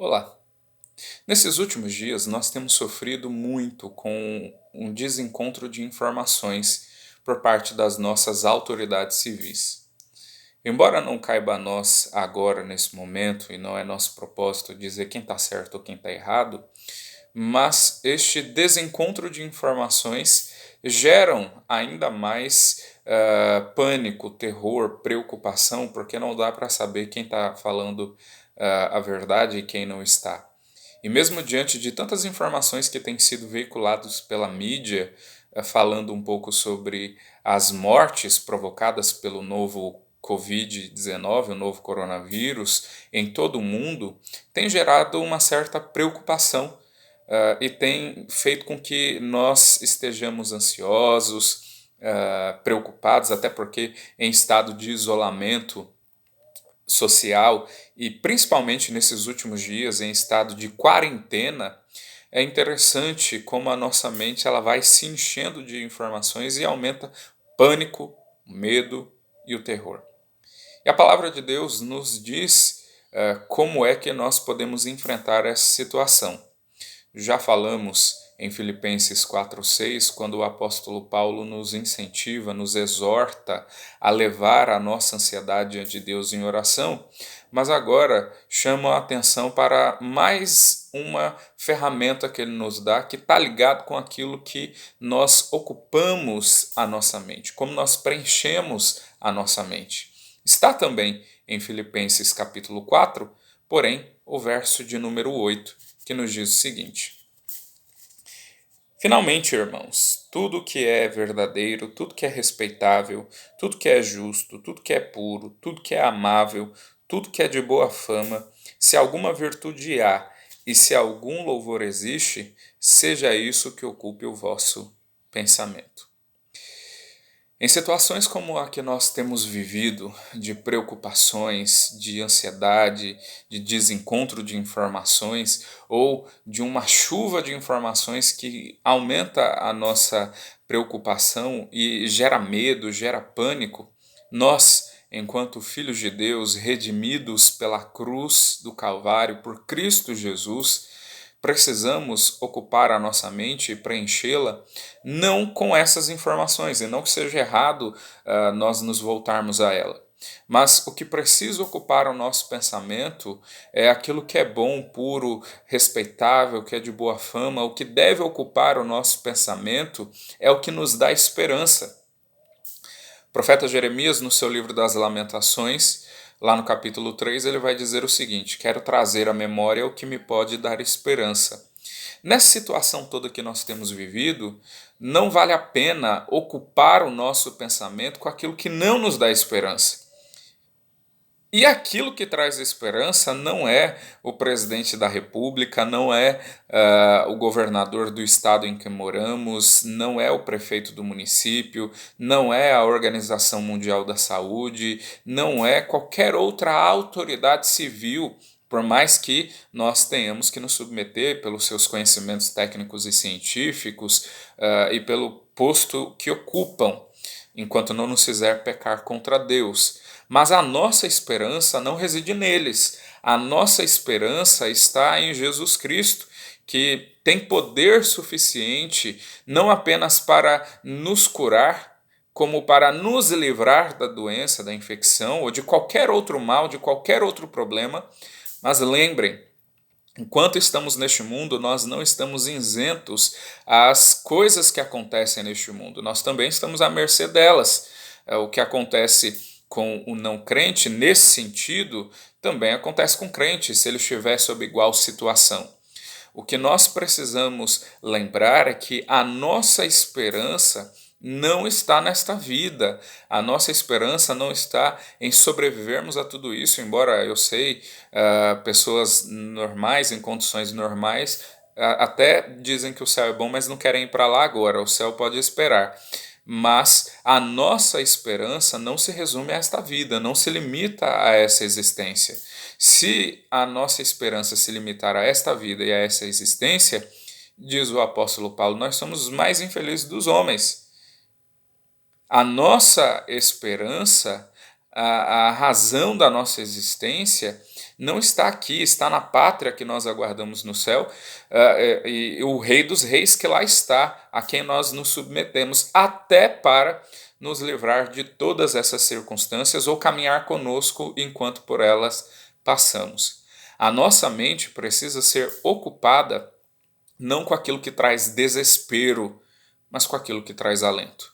Olá! Nesses últimos dias, nós temos sofrido muito com um desencontro de informações por parte das nossas autoridades civis. Embora não caiba a nós agora, nesse momento, e não é nosso propósito dizer quem está certo ou quem está errado, mas este desencontro de informações geram ainda mais pânico, terror, preocupação, porque não dá para saber quem está falando a verdade e quem não está. E mesmo diante de tantas informações que têm sido veiculadas pela mídia, falando um pouco sobre as mortes provocadas pelo novo Covid-19, o novo coronavírus, em todo o mundo, tem gerado uma certa preocupação, e tem feito com que nós estejamos ansiosos, preocupados, até porque em estado de isolamento social e principalmente nesses últimos dias em estado de quarentena, é interessante como a nossa mente ela vai se enchendo de informações e aumenta pânico, medo e o terror. E a palavra de Deus nos diz como é que nós podemos enfrentar essa situação. Já falamos em Filipenses 4:6, quando o apóstolo Paulo nos incentiva, nos exorta a levar a nossa ansiedade diante de Deus em oração, mas agora chama a atenção para mais uma ferramenta que ele nos dá, que está ligado com aquilo que nós ocupamos a nossa mente, como nós preenchemos a nossa mente. Está também em Filipenses capítulo 4, porém, o verso de número 8, que nos diz o seguinte: Finalmente, irmãos, tudo que é verdadeiro, tudo que é respeitável, tudo que é justo, tudo que é puro, tudo que é amável, tudo que é de boa fama, se alguma virtude há e se algum louvor existe, seja isso que ocupe o vosso pensamento. Em situações como a que nós temos vivido, de preocupações, de ansiedade, de desencontro de informações ou de uma chuva de informações que aumenta a nossa preocupação e gera medo, gera pânico, nós, enquanto filhos de Deus, redimidos pela cruz do Calvário por Cristo Jesus, precisamos ocupar a nossa mente e preenchê-la não com essas informações, e não que seja errado nós nos voltarmos a ela. Mas o que precisa ocupar o nosso pensamento é aquilo que é bom, puro, respeitável, que é de boa fama. O que deve ocupar o nosso pensamento é o que nos dá esperança. O profeta Jeremias, no seu livro das Lamentações, lá no capítulo 3, ele vai dizer o seguinte: quero trazer à memória o que me pode dar esperança. Nessa situação toda que nós temos vivido, não vale a pena ocupar o nosso pensamento com aquilo que não nos dá esperança. E aquilo que traz esperança não é o presidente da República, não é o governador do estado em que moramos, não é o prefeito do município, não é a Organização Mundial da Saúde, não é qualquer outra autoridade civil, por mais que nós tenhamos que nos submeter pelos seus conhecimentos técnicos e científicos e pelo posto que ocupam, enquanto não nos fizer pecar contra Deus. Mas a nossa esperança não reside neles. A nossa esperança está em Jesus Cristo, que tem poder suficiente não apenas para nos curar, como para nos livrar da doença, da infecção ou de qualquer outro mal, de qualquer outro problema. Mas lembrem, enquanto estamos neste mundo, nós não estamos isentos às coisas que acontecem neste mundo. Nós também estamos à mercê delas. O que acontece com o não crente, nesse sentido, também acontece com o crente, se ele estiver sob igual situação. O que nós precisamos lembrar é que a nossa esperança não está nesta vida. A nossa esperança não está em sobrevivermos a tudo isso, embora eu sei, pessoas normais, em condições normais, até dizem que o céu é bom, mas não querem ir para lá agora, o céu pode esperar. Mas a nossa esperança não se resume a esta vida, não se limita a essa existência. Se a nossa esperança se limitar a esta vida e a essa existência, diz o apóstolo Paulo, nós somos os mais infelizes dos homens. A nossa esperança, a razão da nossa existência, não está aqui, está na pátria que nós aguardamos no céu, e o Rei dos Reis que lá está, a quem nós nos submetemos, até para nos livrar de todas essas circunstâncias ou caminhar conosco enquanto por elas passamos. A nossa mente precisa ser ocupada não com aquilo que traz desespero, mas com aquilo que traz alento.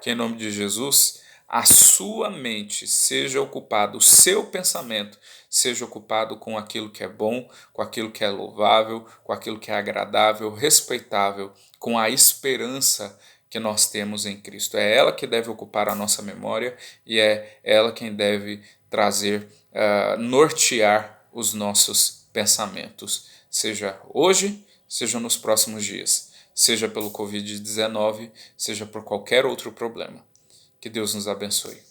Que em nome de Jesus, a sua mente seja ocupada, o seu pensamento seja ocupado com aquilo que é bom, com aquilo que é louvável, com aquilo que é agradável, respeitável, com a esperança que nós temos em Cristo. É ela que deve ocupar a nossa memória e é ela quem deve trazer, nortear os nossos pensamentos, seja hoje, seja nos próximos dias, seja pelo Covid-19, seja por qualquer outro problema. Que Deus nos abençoe.